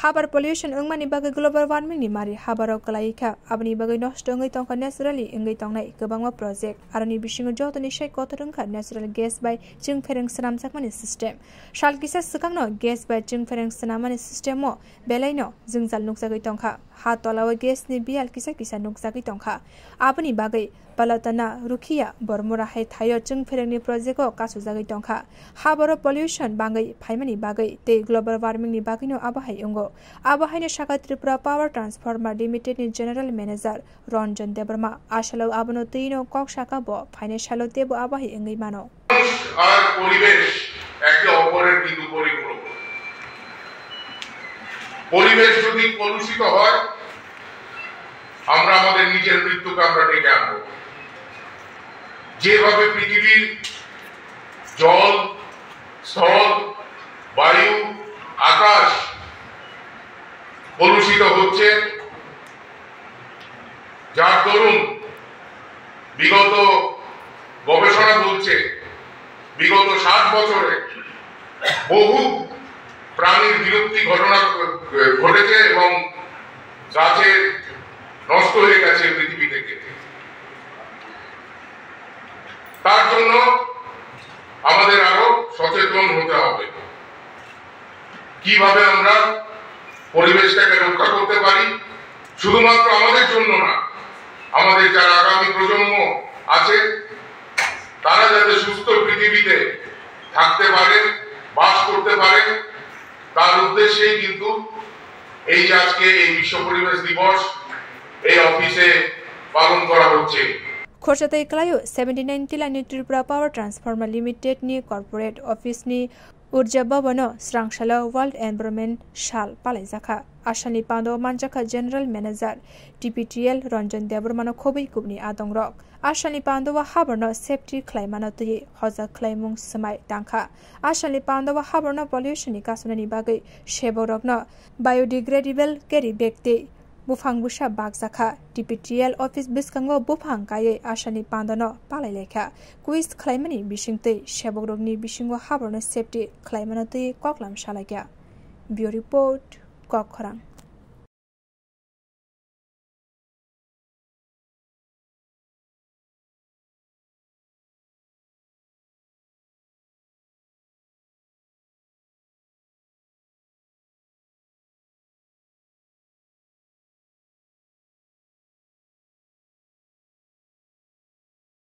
habar pollution ungmani bagai global warming ni mari habaro kalaika abni bagai nosto ngai tongka naturally ngai tongnai gobangma project aroni bisingo jotoni sai kotorungka natural gas by jingfereng sanamjakmani system shalkisa sikangno gas by jingfereng sanamani system mo belaino jingjal nukjagai tongka hatolawa gas ni bial kisa kisa nukjagai tongka abni bagai palatana rukhia bormora hai thayo jingfereng ni project ko kasujagai tongka habaro pollution bangai phaimani bagai te global warming ni bagino abahai ungo abahai Shaka Tripura Power Transformer Limited ni General Manager Ranjan Debarma Ashalo Abano Tino Kok Shaka Bo Financial Tebo Abahi Engai Mano আর পরিবেশ একে অপরের কিন্তু পরিপূরক পরিবেশ যদি কলুষিত হয় আমরা আমাদের নিজের মৃত্যুকে আমরা ডেকে আনবো যেভাবে পৃথিবীর জল স্থল বায়ু আকাশ কলুষিত হচ্ছে যার দরুন বিগত গবেষণা বলছে বিগত 60 বছরে বহু প্রাণীর বিলুপ্তি ঘটনা ঘটেছে এবং গাছের নষ্ট হয়ে গেছে পৃথিবী থেকে তার জন্য আমাদের আরো সচেতন হতে হবে কিভাবে আমরা পরিবেশটাকে রক্ষা করতে পারি শুধুমাত্র আমাদের জন্য না আমাদের যারা আগামী প্রজন্ম আছে তারা যাতে সুস্থ পৃথিবীতে থাকতে পারে বাস করতে পারে তার উদ্দেশ্যেই কিন্তু এই যে আজকে এই বিশ্ব পরিবেশ দিবস এই অফিসে পালন করা হচ্ছে Khorsatai Klayo 79 Tila ni Tripura Power Transformer Limited ni corporate office ni Urja Bhavano Srangshala World Environment Shal Palaijaka Ashani Pando Manjaka General Manager TPTL Ranjan Debarmano Khobai Kubni Adongrok Ashani Pando wa Habarno Safety Claimano Tui Hoza Claimung Samai Tanka Ashani Pando wa Habarno Pollution ni Kasunani Bagai Sheborogno Biodegradable Carry Bag Bufang Busha Bagzaka TPTL Office Biskango Bufang Kaye Ashani Pandano Palaileka Quiz Claimani Bishingte Sheborogni Bishingo Habarno Safety Claimano Koklam Shalaka Bureau Report Kokkorang